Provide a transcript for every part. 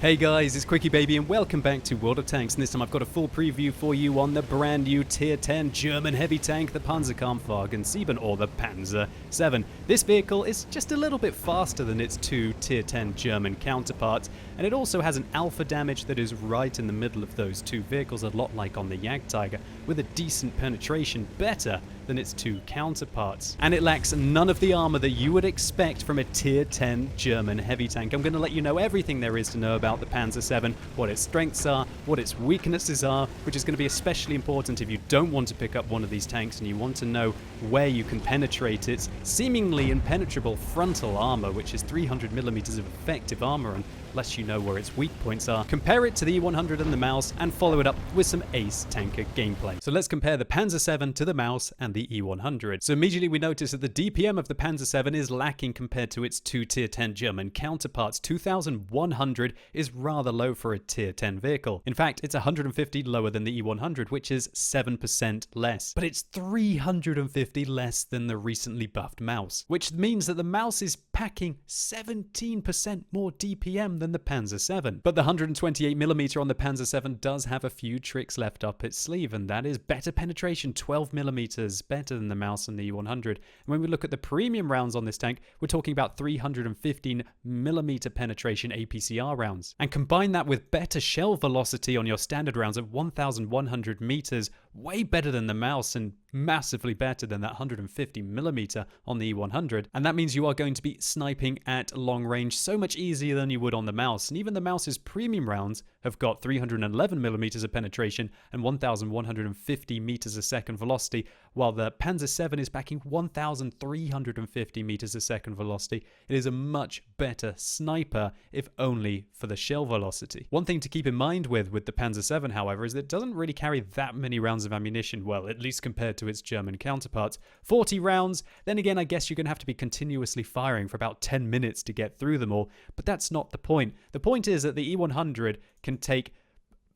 Hey guys, it's QuickyBaby and welcome back to World of Tanks, and this time I've got a full preview for you on the brand new Tier 10 German heavy tank, the Panzerkampfwagen 7 or the Panzer 7. This vehicle is just a little bit faster than its two Tier 10 German counterparts, and it also has an alpha damage that is right in the middle of those two vehicles, a lot like on the Jagdtiger, with a decent penetration, better than its two counterparts. And it lacks none of the armor that you would expect from a Tier 10 German heavy tank. I'm going to let you know everything there is to know about the Panzer 7, what its strengths are, what its weaknesses are, which is going to be especially important if you don't want to pick up one of these tanks and you want to know where you can penetrate its seemingly impenetrable frontal armor, which is 300mm of effective armor, unless you know where its weak points are. Compare it to the E100 and the Maus, and follow it up with some ace tanker gameplay. So let's compare the Panzer 7 to the Maus and the E100. So immediately we notice that the DPM of the Panzer 7 is lacking compared to its two Tier 10 German counterparts. 2100 is rather low for a Tier 10 vehicle. In fact, it's 150 lower than the E100, which is 7% less. But it's 350 less than the recently buffed Maus, which means that the Maus is packing 17% more DPM than the Panzer 7. But the 128mm on the Panzer 7 does have a few tricks left up its sleeve, and that is better penetration, 12mm better than the Maus and the E100. And when we look at the premium rounds on this tank, we're talking about 315mm penetration APCR rounds. And combine that with better shell velocity on your standard rounds at 1,100 meters, way better than the Maus and massively better than that 150mm on the E100. And that means you are going to be sniping at long range so much easier than you would on the Maus. And even the Maus's premium rounds have got 311mm of penetration and 1,150 meters a second velocity, while the Panzer 7 is packing 1,350 meters a second velocity. It is a much better sniper, if only for the shell velocity. One thing to keep in mind with the Panzer 7, however, is that it doesn't really carry that many rounds of ammunition, well, at least compared to its German counterparts. 40 rounds, then again, I guess you're going to have to be continuously firing for about 10 minutes to get through them all, but that's not the point. The point is that the E100 can take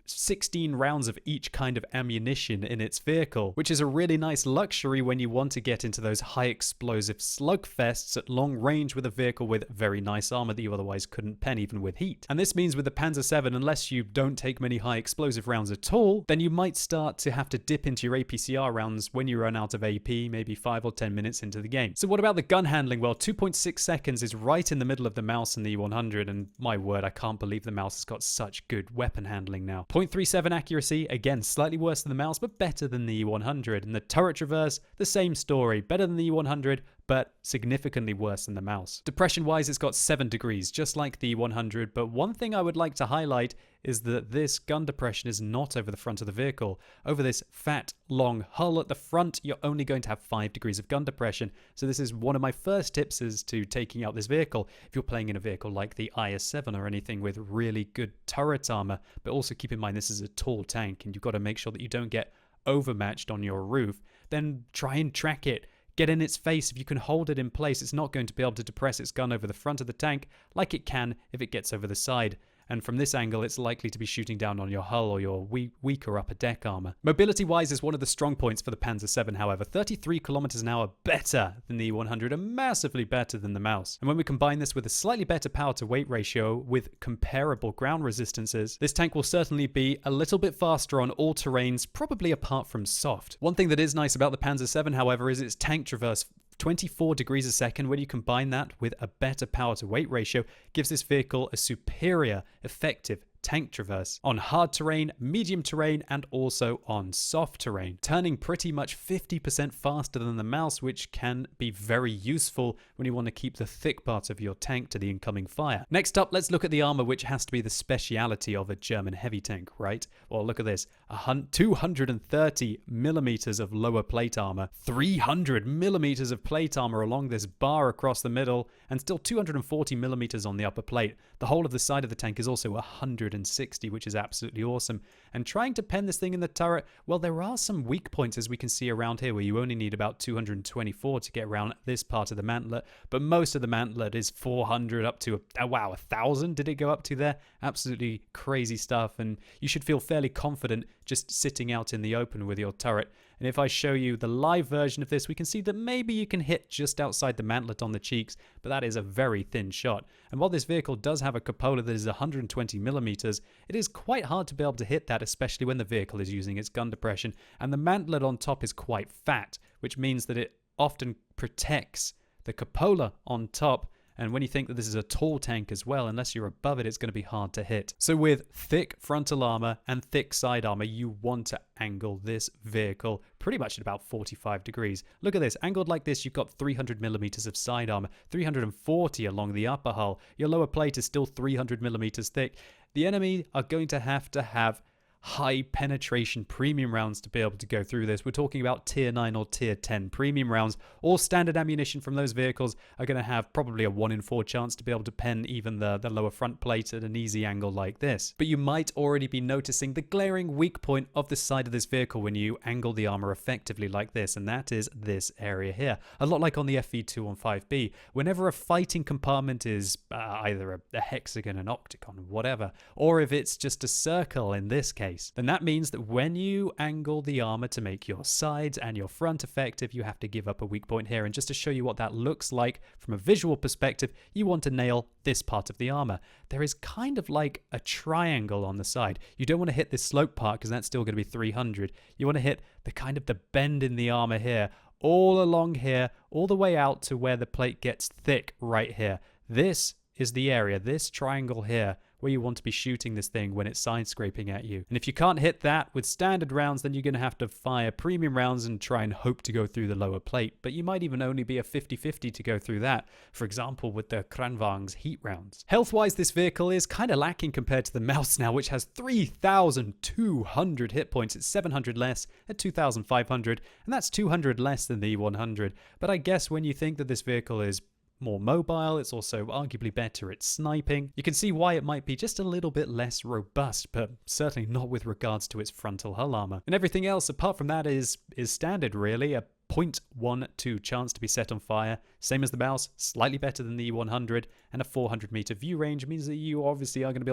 16 rounds of each kind of ammunition in its vehicle, which is a really nice luxury when you want to get into those high explosive slugfests at long range with a vehicle with very nice armor that you otherwise couldn't pen even with heat. And this means with the Panzer 7, unless you don't take many high explosive rounds at all, then you might start to have to dip into your APCR rounds when you run out of AP, maybe 5 or 10 minutes into the game. So what about the gun handling? Well, 2.6 seconds is right in the middle of the Maus and the E100, and my word, I can't believe the Maus has got such good weapon handling now. 0.37 accuracy, again slightly worse than the Maus, but better than the E100. And the turret traverse, the same story, better than the E100, but significantly worse than the Maus. Depression wise, it's got 7 degrees, just like the E100, but one thing I would like to highlight is that this gun depression is not over the front of the vehicle. Over this fat, long hull at the front, you're only going to have 5 degrees of gun depression. So this is one of my first tips as to taking out this vehicle if you're playing in a vehicle like the IS-7 or anything with really good turret armor. But also keep in mind this is a tall tank and you've got to make sure that you don't get overmatched on your roof. Then try and track it. Get in its face. If you can hold it in place, it's not going to be able to depress its gun over the front of the tank like it can if it gets over the side. And from this angle, it's likely to be shooting down on your hull or your weaker upper deck armor. Mobility-wise is one of the strong points for the Panzer 7, however. 33 kilometers an hour better than the E100 and massively better than the Maus. And when we combine this with a slightly better power-to-weight ratio with comparable ground resistances, this tank will certainly be a little bit faster on all terrains, probably apart from soft. One thing that is nice about the Panzer 7, however, is its tank traverse. 24 degrees a second, when you combine that with a better power to weight ratio, gives this vehicle a superior effective tank traverse on hard terrain, medium terrain, and also on soft terrain, turning pretty much 50% faster than the Maus, which can be very useful when you want to keep the thick part of your tank to the incoming fire. Next up, let's look at the armor, which has to be the speciality of a German heavy tank, right? Well, look at this, 230mm of lower plate armor, 300mm of plate armor along this bar across the middle, and still 240mm on the upper plate. The whole of the side of the tank is also 160, which is absolutely awesome. And trying to pen this thing in the turret, well, there are some weak points, as we can see around here, where you only need about 224 to get around this part of the mantlet, but most of the mantlet is 400 up to, wow, 1,000 did it go up to there? Absolutely crazy stuff, and you should feel fairly confident just sitting out in the open with your turret. And if I show you the live version of this, we can see that maybe you can hit just outside the mantlet on the cheeks, but that is a very thin shot. And while this vehicle does have a cupola that is 120 millimeters, it is quite hard to be able to hit that, especially when the vehicle is using its gun depression. And the mantlet on top is quite fat, which means that it often protects the cupola on top. And when you think that this is a tall tank as well, unless you're above it, it's going to be hard to hit. So with thick frontal armor and thick side armor, you want to angle this vehicle pretty much at about 45 degrees. Look at this. Angled like this, you've got 300 millimeters of side armor, 340 along the upper hull. Your lower plate is still 300 millimeters thick. The enemy are going to have high penetration premium rounds to be able to go through this. We're talking about tier 9 or tier 10 premium rounds. All standard ammunition from those vehicles are going to have probably a 1 in 4 chance to be able to pen even the lower front plate at an easy angle like this. But you might already be noticing the glaring weak point of the side of this vehicle when you angle the armor effectively like this, and that is this area here. A lot like on the FV2 on 5B. Whenever a fighting compartment is either a hexagon, an octagon, whatever, or if it's just a circle in this case, then that means that when you angle the armor to make your sides and your front effective, you have to give up a weak point here. And just to show you what that looks like from a visual perspective, you want to nail this part of the armor. There is kind of like a triangle on the side. You don't want to hit this slope part because that's still going to be 300. You want to hit the kind of the bend in the armor here, all along here, all the way out to where the plate gets thick right here. This is the area, this triangle here, where you want to be shooting this thing when it's side scraping at you. And if you can't hit that with standard rounds, then you're going to have to fire premium rounds and try and hope to go through the lower plate. But you might even only be a 50-50 to go through that, for example with the Kranvang's heat rounds. Health-wise, this vehicle is kind of lacking compared to the Mouse now, which has 3,200 hit points. It's 700 less at 2,500, and that's 200 less than the E100. But I guess when you think that this vehicle is more mobile, it's also arguably better at sniping. You can see why it might be just a little bit less robust, but certainly not with regards to its frontal hull armor. And everything else apart from that is standard really. A 0.12 chance to be set on fire, same as the Mouse, slightly better than the E100, and a 400 meter view range means that you obviously are going to be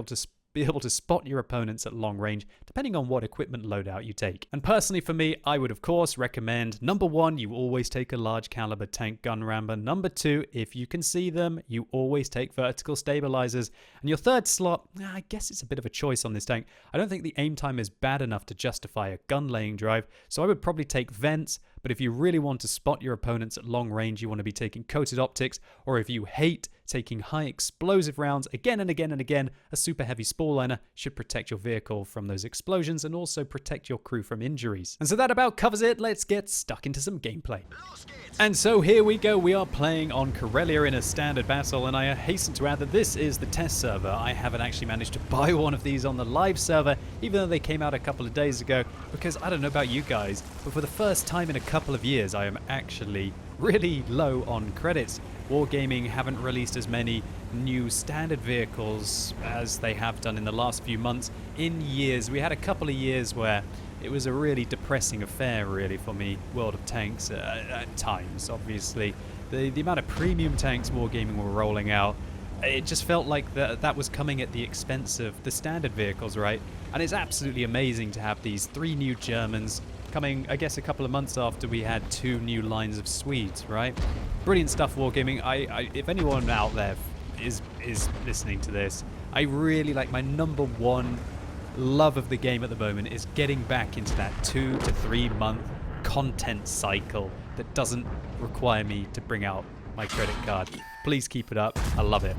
able to spot your opponents at long range, depending on what equipment loadout you take. And personally for me, I would of course recommend, number 1, you always take a large caliber tank gun rammer. Number 2, if you can see them, you always take vertical stabilizers. And your third slot, I guess it's a bit of a choice on this tank. I don't think the aim time is bad enough to justify a gun laying drive, so I would probably take vents. But if you really want to spot your opponents at long range, you want to be taking coated optics, or if you hate taking high explosive rounds again and again and again, a super heavy spall liner should protect your vehicle from those explosions and also protect your crew from injuries. And so that about covers it. Let's get stuck into some gameplay. And so here we go. We are playing on Corellia in a standard battle, and I hasten to add that this is the test server. I haven't actually managed to buy one of these on the live server, even though they came out a couple of days ago, because I don't know about you guys, but for the first time in a couple of years, I am actually really low on credits. Wargaming haven't released as many new standard vehicles as they have done in the last few months in years. We had a couple of years where it was a really depressing affair really for me, World of Tanks, at times obviously. The amount of premium tanks Wargaming were rolling out, it just felt like that was coming at the expense of the standard vehicles, right? And it's absolutely amazing to have these 3 new Germans coming, I guess, a couple of months after we had 2 new lines of Swedes, right? Brilliant stuff, Wargaming. If anyone out there is listening to this, I really like, my number 1 love of the game at the moment is getting back into that 2 to 3 month content cycle that doesn't require me to bring out my credit card. Please keep it up. I love it.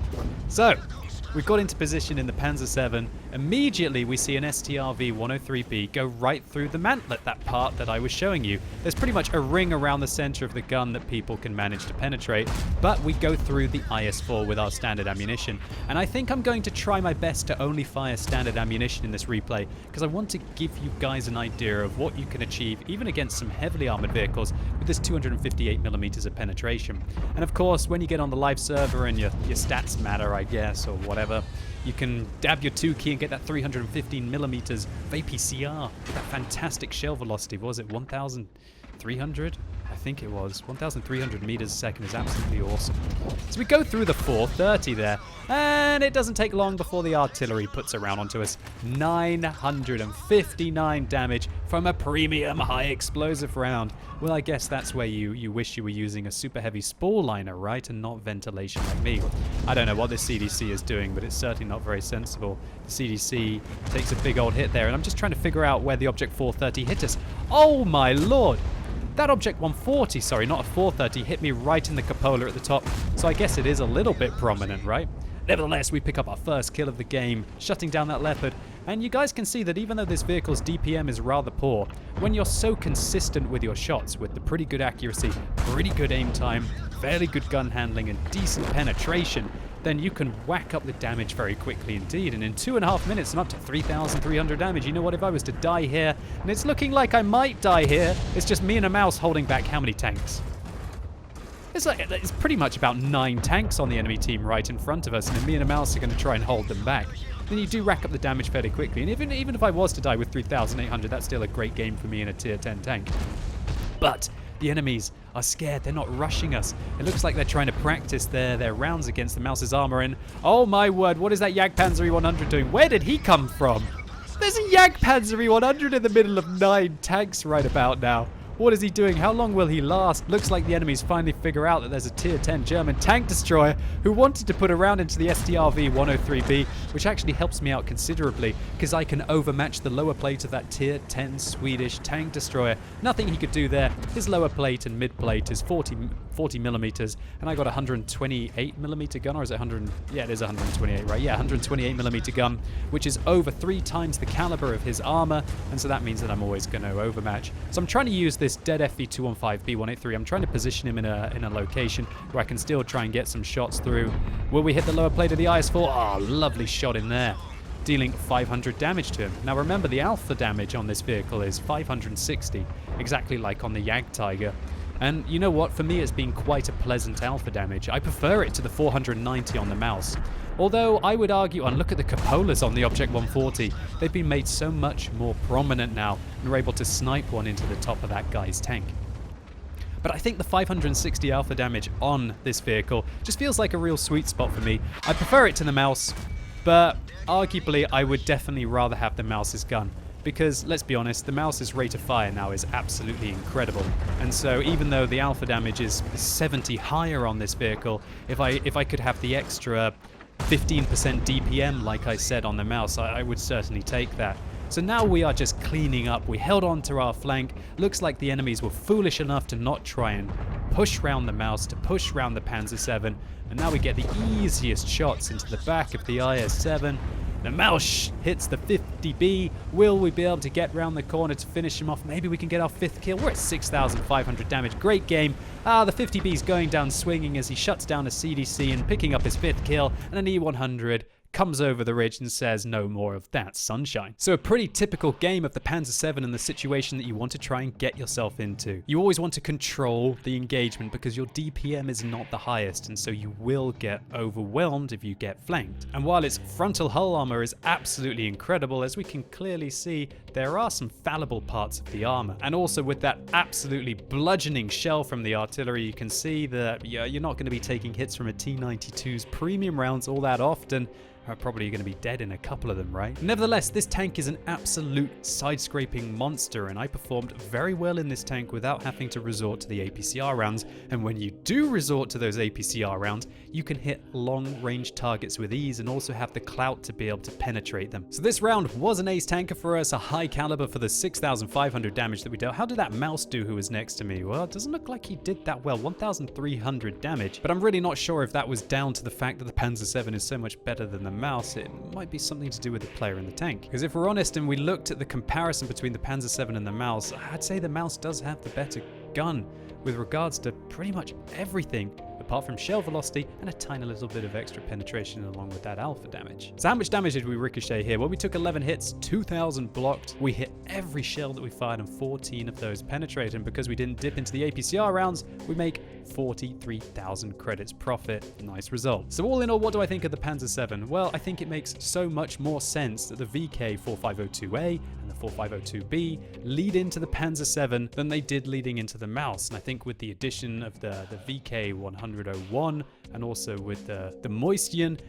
So, we've got into position in the Panzer VII. Immediately we see an STRV-103B go right through the mantlet, that part that I was showing you. There's pretty much a ring around the center of the gun that people can manage to penetrate, but we go through the IS-4 with our standard ammunition. And I think I'm going to try my best to only fire standard ammunition in this replay, because I want to give you guys an idea of what you can achieve even against some heavily armored vehicles with this 258mm of penetration. And of course, when you get on the live server and your stats matter, I guess, or whatever, you can dab your 2 key and get that 315mm of APCR, that fantastic shell velocity. What was it, 1,300? I think it was. 1,300 meters a second is absolutely awesome. So we go through the 430 there, and it doesn't take long before the artillery puts a round onto us. 959 damage from a premium high explosive round. Well, I guess that's where you wish you were using a super heavy spore liner, right? And not ventilation like me. I don't know what this CDC is doing, but it's certainly not very sensible. The CDC takes a big old hit there, and I'm just trying to figure out where the Object 430 hit us. Oh my lord! That Object 140, sorry, not a 430, hit me right in the cupola at the top, so I guess it is a little bit prominent, right? Nevertheless, we pick up our first kill of the game, shutting down that Leopard, and you guys can see that even though this vehicle's DPM is rather poor, when you're so consistent with your shots, with the pretty good accuracy, pretty good aim time, fairly good gun handling, and decent penetration, then you can whack up the damage very quickly indeed. And in 2.5 minutes, I'm up to 3,300 damage. You know what, if I was to die here, and it's looking like I might die here, it's just me and a mouse holding back how many tanks? It's pretty much about 9 tanks on the enemy team right in front of us, and then me and a mouse are going to try and hold them back. Then you do rack up the damage fairly quickly, and even if I was to die with 3,800, that's still a great game for me in a tier 10 tank. But the enemies are scared. They're not rushing us. It looks like they're trying to practice their rounds against the mouse's armor. And oh my word, what is that Jagdpanzer 100 doing? Where did he come from? There's a Jagdpanzer 100 in the middle of 9 tanks right about now. What is he doing? How long will he last? Looks like the enemies finally figure out that there's a tier 10 German tank destroyer who wanted to put a round into the STRV 103B, which actually helps me out considerably because I can overmatch the lower plate of that tier 10 Swedish tank destroyer. Nothing he could do there. His lower plate and mid plate is 40 millimeters, and I got a 128 millimeter gun, or is it 100? Yeah, it is 128, right? Yeah, 128 millimeter gun, which is over 3 times the caliber of his armor, and so that means that I'm always going to overmatch. So I'm trying to use this dead FV215B183. I'm trying to position him in a location where I can still try and get some shots through. Will we hit the lower plate of the IS-4? Oh, lovely shot in there, dealing 500 damage to him. Now remember, the alpha damage on this vehicle is 560, exactly like on the Jagdtiger. And you know what, for me it's been quite a pleasant alpha damage. I prefer it to the 490 on the mouse. Although I would argue, and look at the cupolas on the Object 140, they've been made so much more prominent now, and we're able to snipe one into the top of that guy's tank. But I think the 560 alpha damage on this vehicle just feels like a real sweet spot for me. I prefer it to the mouse, but arguably I would definitely rather have the mouse's gun. Because, let's be honest, the mouse's rate of fire now is absolutely incredible. And so even though the alpha damage is 70 higher on this vehicle, if I could have the extra 15% DPM, like I said, on the mouse, I would certainly take that. So now we are just cleaning up. We held on to our flank. Looks like the enemies were foolish enough to not try and push round the mouse, to push round the Panzer VII. And now we get the easiest shots into the back of the IS-7. The mouse hits the 50B. Will we be able to get round the corner to finish him off? Maybe we can get our 5th kill. We're at 6,500 damage. Great game. The 50B's going down swinging as he shuts down a CDC and picking up his 5th kill. And an E100 comes over the ridge and says no more of that sunshine. So a pretty typical game of the Panzer VII and the situation that you want to try and get yourself into. You always want to control the engagement because your DPM is not the highest, and so you will get overwhelmed if you get flanked. And while its frontal hull armor is absolutely incredible, as we can clearly see, there are some fallible parts of the armor. And also with that absolutely bludgeoning shell from the artillery, you can see that you're not going to be taking hits from a T92's premium rounds all that often. Are probably going to be dead in a couple of them, right? Nevertheless, this tank is an absolute side-scraping monster, and I performed very well in this tank without having to resort to the APCR rounds. And when you do resort to those APCR rounds, you can hit long-range targets with ease and also have the clout to be able to penetrate them. So this round was an ace tanker for us, a high caliber for the 6,500 damage that we dealt. How did that mouse do who was next to me? Well, it doesn't look like he did that well, 1,300 damage. But I'm really not sure if that was down to the fact that the Panzer VII is so much better than the mouse. It might be something to do with the player in the tank. Because if we're honest and we looked at the comparison between the Panzer VII and the mouse, I'd say the mouse does have the better gun with regards to pretty much everything. apart from shell velocity and a tiny little bit of extra penetration along with that alpha damage. So how much damage did we ricochet here? Well, we took 11 hits, 2,000 blocked. We hit every shell that we fired and 14 of those penetrated. And because we didn't dip into the APCR rounds, we make 43,000 credits profit. Nice result. So all in all, what do I think of the Panzer VII? Well, I think it makes so much more sense that the VK 4502A and the 4502B lead into the Panzer VII than they did leading into the Maus. And I think with the addition of the VK 10001 and also with the Moistian,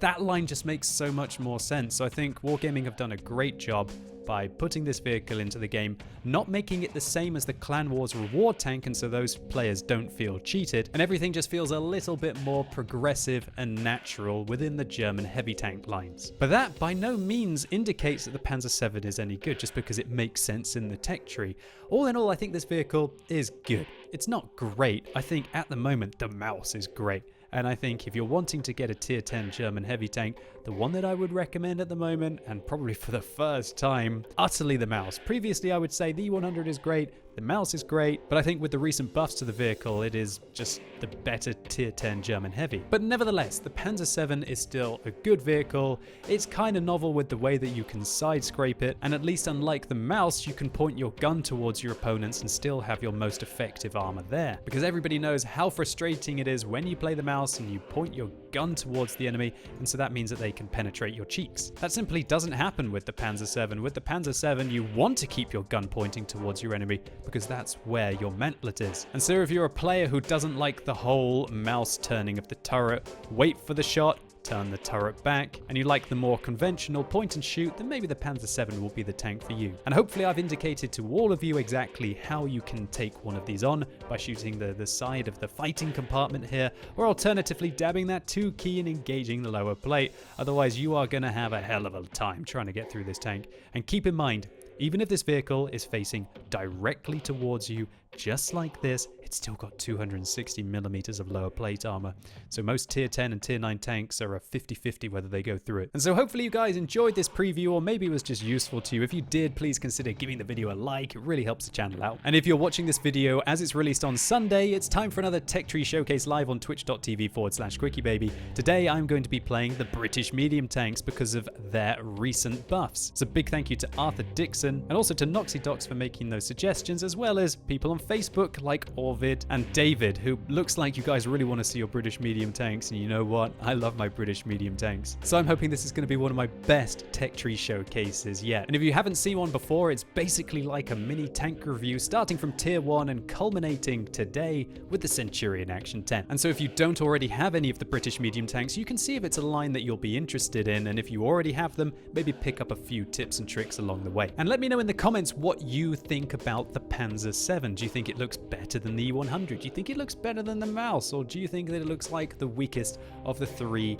that line just makes so much more sense. So I think Wargaming have done a great job by putting this vehicle into the game, not making it the same as the Clan Wars reward tank, and so those players don't feel cheated, and everything just feels a little bit more progressive and natural within the German heavy tank lines. But that by no means indicates that the Panzer VII is any good just because it makes sense in the tech tree. All in all, I think this vehicle is good. It's not great. I think at the moment the Maus is great. And I think if you're wanting to get a tier 10 German heavy tank, the one that I would recommend at the moment, and probably for the first time, utterly the Maus. Previously, I would say the E100 is great, the Maus is great, but I think with the recent buffs to the vehicle, it is just the better tier 10 German heavy. But nevertheless, the Panzer VII is still a good vehicle. It's kind of novel with the way that you can side scrape it, and at least unlike the Maus, you can point your gun towards your opponents and still have your most effective armor there. Because everybody knows how frustrating it is when you play the Maus and you point your gun towards the enemy, and so that means that they can penetrate your cheeks. That simply doesn't happen with the Panzer VII. With the Panzer VII, you want to keep your gun pointing towards your enemy because that's where your mantlet is. And so if you're a player who doesn't like the whole mouse turning of the turret, wait for the shot, turn the turret back, and you like the more conventional point and shoot, then maybe the Panzer VII will be the tank for you. And hopefully I've indicated to all of you exactly how you can take one of these on by shooting the side of the fighting compartment here, or alternatively dabbing that 2 key and engaging the lower plate. Otherwise you are going to have a hell of a time trying to get through this tank. And keep in mind, even if this vehicle is facing directly towards you, just like this, it's still got 260 millimeters of lower plate armor. So most tier 10 and tier 9 tanks are a 50-50 whether they go through it. And so hopefully you guys enjoyed this preview, or maybe it was just useful to you. If you did, please consider giving the video a like. It really helps the channel out. And if you're watching this video as it's released on Sunday, it's time for another Tech Tree Showcase live on twitch.tv/QuickyBaby. Today I'm going to be playing the British medium tanks because of their recent buffs. So big thank you to Arthur Dixon and also to NoxyDocs for making those suggestions, as well as people on Facebook like Orvid and David, who looks like you guys really want to see your British medium tanks, and you know what? I love my British medium tanks. So I'm hoping this is going to be one of my best Tech Tree showcases yet. And if you haven't seen one before, it's basically like a mini tank review starting from tier 1 and culminating today with the Centurion Action 10. And so if you don't already have any of the British medium tanks, you can see if it's a line that you'll be interested in, and if you already have them, maybe pick up a few tips and tricks along the way. And let me know in the comments what you think about the Panzer VII. Do you think it looks better than the E100? Do you think it looks better than the Maus? Or do you think that it looks like the weakest of the 3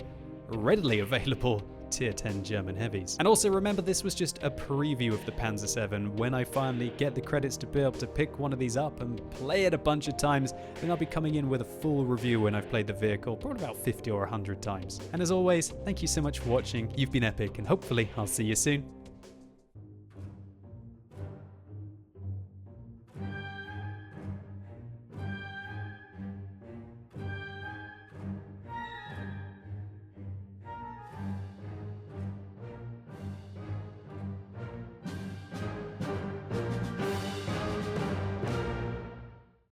readily available tier 10 German heavies? And also remember, this was just a preview of the Panzer VII. When I finally get the credits to be able to pick one of these up and play it a bunch of times, then I'll be coming in with a full review when I've played the vehicle probably about 50 or 100 times. And as always, thank you so much for watching. You've been epic, and hopefully I'll see you soon.